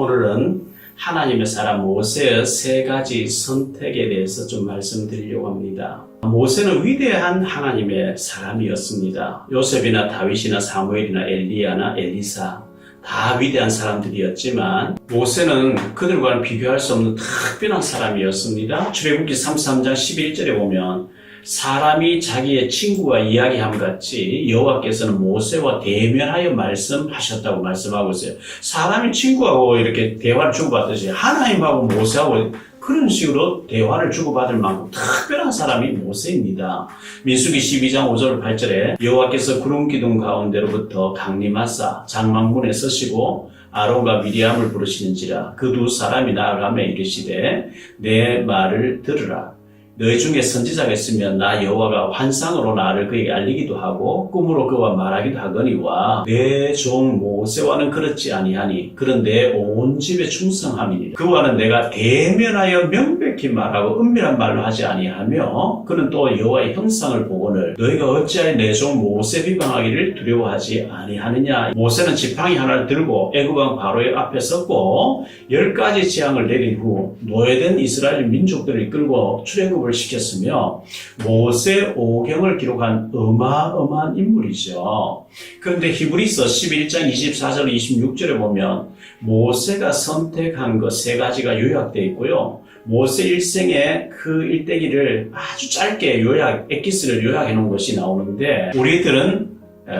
오늘은 하나님의 사람 모세의 세 가지 선택에 대해서 좀 말씀드리려고 합니다. 모세는 위대한 하나님의 사람이었습니다. 요셉이나 다윗이나 사무엘이나 엘리야나 엘리사 다 위대한 사람들이었지만 모세는 그들과는 비교할 수 없는 특별한 사람이었습니다. 출애굽기 33장 11절에 보면 사람이 자기의 친구와 이야기함 같이 여호와께서는 모세와 대면하여 말씀하셨다고 말씀하고 있어요. 사람이 친구하고 이렇게 대화를 주고받듯이 하나님하고 모세하고 그런 식으로 대화를 주고받을 만큼 특별한 사람이 모세입니다. 민수기 12장 5절 8절에 여호와께서 구름 기둥 가운데로부터 강림하사 장막문에 서시고 아론과 미리암을 부르시는지라 그 두 사람이 나아가며 이르시되 내 말을 들으라. 너희 중에 선지자가 있으면 나 여호와가 환상으로 나를 그에게 알리기도 하고 꿈으로 그와 말하기도 하거니와 내 종 모세와는 그렇지 아니하니 그런 내 온 집에 충성함이니라. 그와는 내가 대면하여 명백히 말하고 은밀한 말로 하지 아니하며 그는 또 여호와의 형상을 보거늘 너희가 어찌하여 내 종 모세 비방하기를 두려워하지 아니하느냐. 모세는 지팡이 하나를 들고 애굽왕 바로의 앞에 섰고 10가지 재앙을 내린 후 노예된 이스라엘 민족들을 이끌고 출애굽을 시켰으며 모세 오경을 기록한 어마어마한 인물이죠. 그런데 히브리서 11장 24절 26절에 보면 모세가 선택한 것 세 가지가 요약되어 있고요. 모세 일생의 그 일대기를 아주 짧게 엑기스를 요약해 놓은 것이 나오는데 우리들은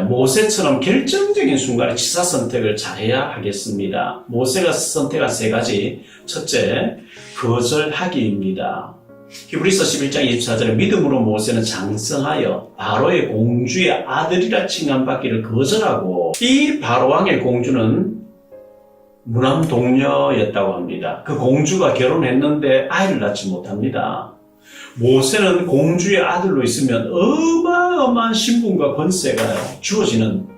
모세처럼 결정적인 순간에 지사 선택을 잘해야 하겠습니다. 모세가 선택한 세 가지, 첫째, 거절하기입니다. 히브리서 11장 24절에 믿음으로 모세는 장성하여 바로의 공주의 아들이라 칭함받기를 거절하고 이 바로왕의 공주는 무남 동녀였다고 합니다. 그 공주가 결혼했는데 아이를 낳지 못합니다. 모세는 공주의 아들로 있으면 어마어마한 신분과 권세가 주어지는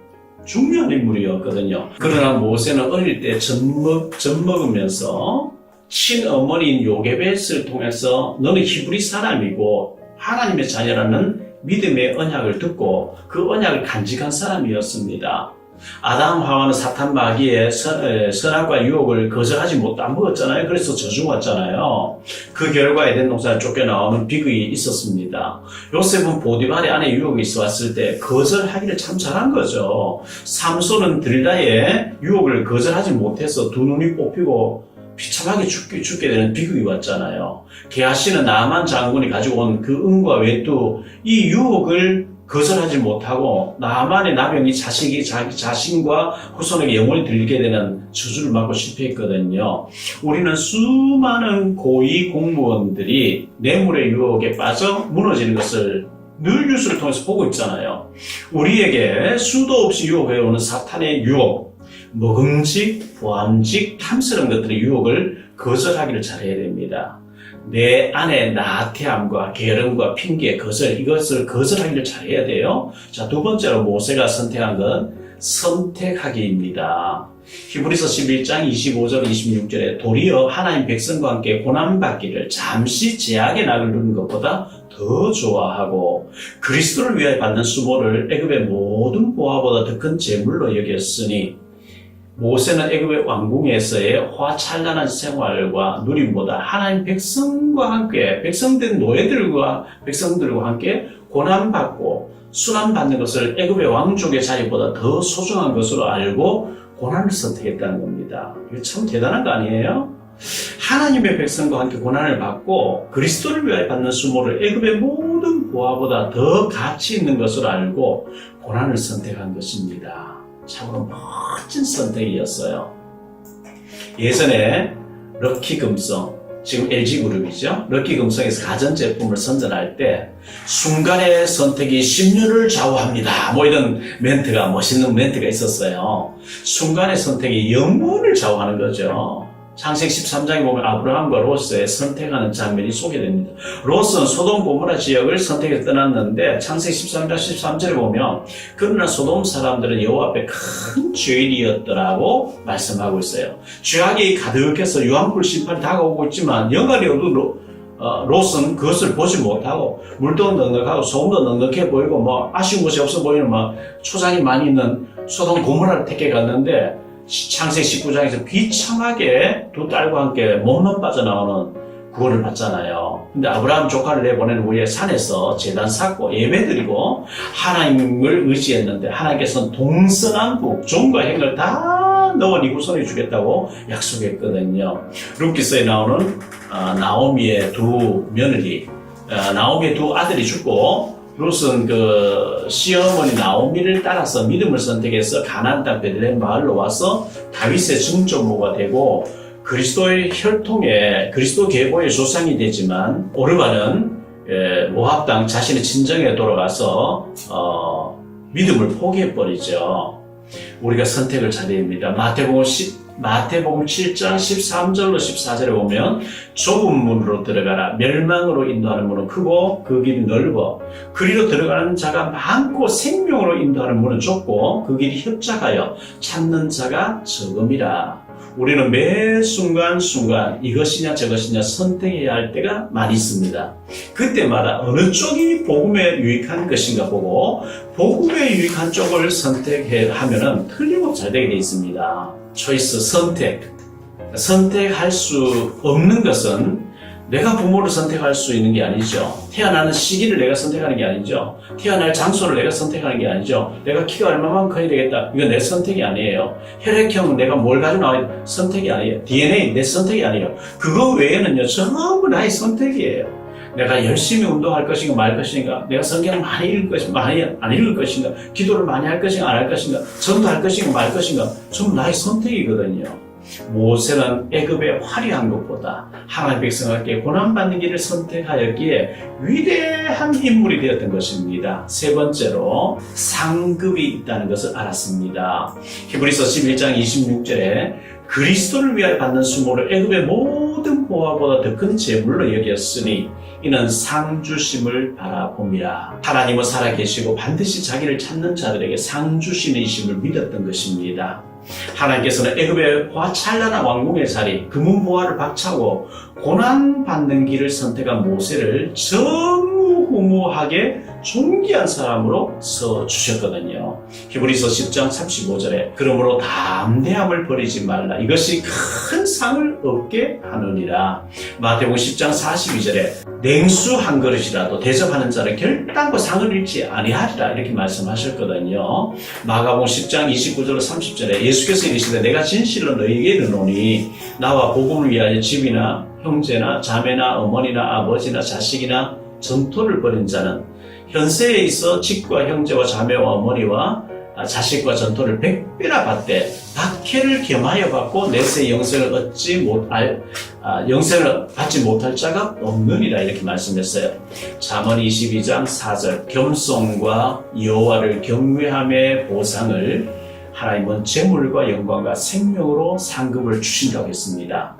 중요한 인물이었거든요. 그러나 모세는 어릴 때 젖먹으면서 친어머니인 요게벳을 통해서 너는 히브리 사람이고 하나님의 자녀라는 믿음의 언약을 듣고 그 언약을 간직한 사람이었습니다. 아담 하와는 사탄 마귀의 선악과 유혹을 거절하지 안 먹었잖아요. 그래서 저주 왔잖아요. 그 결과 에덴 동산을 쫓겨나오는 비극이 있었습니다. 요셉은 보디발의 아내 유혹이 있어왔을 때 거절하기를 참 잘한 거죠. 삼손은 들라의 유혹을 거절하지 못해서 두 눈이 뽑히고 비참하게 죽게 되는 비극이 왔잖아요. 게하시는 나만 장군이 가지고 온 그 은과 외투, 이 유혹을 거절하지 못하고 나만의 나병이 자기 자신과 후손에게 영원히 들리게 되는 저주를 맞고 실패했거든요. 우리는 수많은 고위 공무원들이 뇌물의 유혹에 빠져 무너지는 것을 늘 뉴스를 통해서 보고 있잖아요. 우리에게 수도 없이 유혹해오는 사탄의 유혹, 먹음직, 보암직, 탐스러운 것들의 유혹을 거절하기를 잘해야 됩니다. 내 안에 나태함과 게으름과 핑계, 거절, 이것을 거절하기를 잘해야 돼요. 자, 두 번째로 모세가 선택한 건 선택하기입니다. 히브리서 11장 25절 26절에 도리어 하나님 백성과 함께 고난받기를 잠시 제약의 낙을 누리는 것보다 더 좋아하고 그리스도를 위하여 받는 수모를 애굽의 모든 보화보다 더 큰 재물로 여겼으니 모세는 애굽의 왕궁에서의 화찬란한 생활과 누림보다 하나님 백성과 함께 백성된 노예들과 백성들과 함께 고난받고 순환받는 것을 애굽의 왕족의 자리보다 더 소중한 것으로 알고 고난을 선택했다는 겁니다. 이거 참 대단한 거 아니에요? 하나님의 백성과 함께 고난을 받고 그리스도를 위하여 받는 수모를 애굽의 모든 보화보다 더 가치 있는 것으로 알고 고난을 선택한 것입니다. 참으로 멋진 선택이었어요. 예전에 럭키금성, 지금 LG그룹이죠. 럭키금성에서 가전제품을 선전할 때 순간의 선택이 10년을 좌우합니다. 뭐 이런 멘트가, 멋있는 멘트가 있었어요. 순간의 선택이 영혼을 좌우하는 거죠. 창세기 13장에 보면 아브라함과 롯의 선택하는 장면이 소개됩니다. 롯은 소돔 고모라 지역을 선택해서 떠났는데 창세기 13장 13절에 보면 그러나 소돔 사람들은 여호와 앞에 큰 죄인이었더라고 말씀하고 있어요. 죄악이 가득해서 유황불 심판이 다가오고 있지만 영광이 어두운 롯은 그것을 보지 못하고 물도 넉넉하고 소금도 넉넉해 보이고 뭐 아쉬운 것이 없어 보이는 막 초장이 많이 있는 소돔 고모라를 택해 갔는데 창세기 19장에서 비참하게 두 딸과 함께 몸만 빠져나오는 구원을 받잖아요. 근데 아브라함 조카를 내보내는 후에 산에서 제단 쌓고 예배드리고 하나님을 의지했는데 하나님께서는 동서남북 종과 행을 다 너와 네 후손에 주겠다고 약속했거든요. 룻기서에 나오는 나오미의 두 며느리, 나오미의 두 아들이 죽고 룻은 그 시어머니 나오미를 따라서 믿음을 선택해서 가나안 땅 베들레헴 마을로 와서 다윗의 증조모가 되고 그리스도의 혈통에 그리스도 계보의 조상이 되지만 오르반은 모압 땅 자신의 친정에 돌아가서 믿음을 포기해버리죠. 우리가 선택을 잘해야 됩니다. 마태복음 7장 13절로 14절에 보면 좁은 문으로 들어가라. 멸망으로 인도하는 문은 크고 그 길이 넓어 그리로 들어가는 자가 많고 생명으로 인도하는 문은 좁고 그 길이 협착하여 찾는 자가 적음이라. 우리는 매 순간순간 이것이냐 저것이냐 선택해야 할 때가 많이 있습니다. 그때마다 어느 쪽이 복음에 유익한 것인가 보고 복음에 유익한 쪽을 선택하면 틀림없이 잘 되게 되어 있습니다. 초이스, 선택할 수 없는 것은 내가 부모를 선택할 수 있는 게 아니죠. 태어나는 시기를 내가 선택하는 게 아니죠. 태어날 장소를 내가 선택하는 게 아니죠. 내가 키가 얼마만 커야 되겠다. 이건 내 선택이 아니에요. 혈액형은 내가 뭘 가지고 나와야 선택이 아니에요. DNA 내 선택이 아니에요. 그거 외에는요 전부 나의 선택이에요. 내가 열심히 운동할 것인가 말 것인가, 내가 성경을 많이 읽을 것인가 많이 안 읽을 것인가, 기도를 많이 할 것인가 안 할 것인가, 전도할 것인가 말 것인가, 전부 나의 선택이거든요. 모세는 애굽의 화려한 것보다 하나님 백성에게 고난받는 길을 선택하였기에 위대한 인물이 되었던 것입니다. 세 번째로 상급이 있다는 것을 알았습니다. 히브리서 11장 26절에 그리스도를 위하여 받는 수모를 애굽의 모든 보화보다 더 큰 재물로 여겼으니 이는 상 주심을 바라봅니다. 하나님은 살아계시고 반드시 자기를 찾는 자들에게 상 주시는 이심을 믿었던 것입니다. 하나님께서는 애굽의 찬란한 왕궁의 자리, 금은보화를 박차고 고난받는 길을 선택한 모세를 전무후무하게 존귀한 사람으로 써주셨거든요. 히브리서 10장 35절에 그러므로 담대함을 버리지 말라. 이것이 큰 상을 얻게 하느니라. 마태복음 10장 42절에 냉수 한 그릇이라도 대접하는 자는 결단코 상을 잃지 아니하리라 이렇게 말씀하셨거든요. 마가복음 10장 29절로 30절에 예수께서 이르시되 내가 진실로 너희에게 이르노니 나와 복음을 위하여 집이나 형제나 자매나 어머니나 아버지나 자식이나 전토를 벌인 자는 현세에 있어 집과 형제와 자매와 어머니와 자식과 전토를 100배나 받되 박해를 겸하여 받고 내세 영생을 받지 못할 자가 없느니라 이렇게 말씀했어요. 잠언 22장 4절 겸손과 여호와를 경외함의 보상을 하나님은 재물과 영광과 생명으로 상급을 주신다고 했습니다.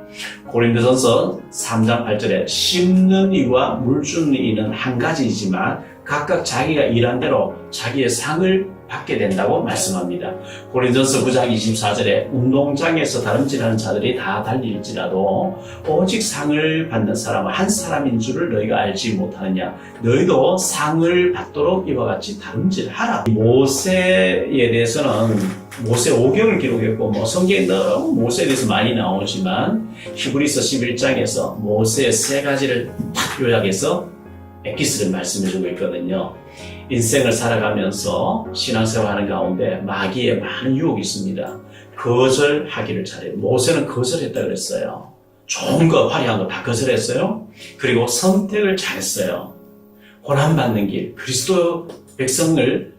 고린도전서 3장 8절에 심는 이와 물 주는 이는 한 가지이지만 각각 자기가 일한 대로 자기의 상을 받게 된다고 말씀합니다. 고린도전서 9장 24절에 운동장에서 다름질하는 자들이 다 달릴지라도 오직 상을 받는 사람은 한 사람인 줄을 너희가 알지 못하느냐. 너희도 상을 받도록 이와 같이 다름질하라. 모세에 대해서는 모세 5경을 기록했고 성경에 너무 모세에 대해서 많이 나오지만 히브리서 11장에서 모세의 세 가지를 딱 요약해서 엑기스를 말씀해주고 있거든요. 인생을 살아가면서 신앙생활하는 가운데 마귀의 많은 유혹이 있습니다. 거절하기를 잘해요. 모세는 거절했다 그랬어요. 좋은 거 화려한 거 다 거절했어요. 그리고 선택을 잘했어요. 고난받는 길, 그리스도 백성을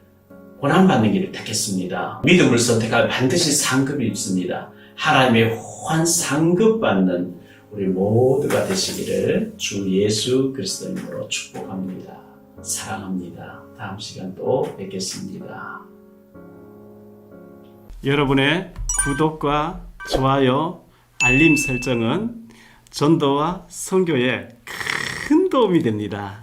고난받는 길을 택했습니다. 믿음을 선택하면 반드시 상급이 있습니다. 하나님의 호한 상급받는 우리 모두가 되시기를 주 예수 그리스도 이름으로 축복합니다. 사랑합니다. 다음 시간 또 뵙겠습니다. 여러분의 구독과 좋아요, 알림 설정은 전도와 선교에 큰 도움이 됩니다.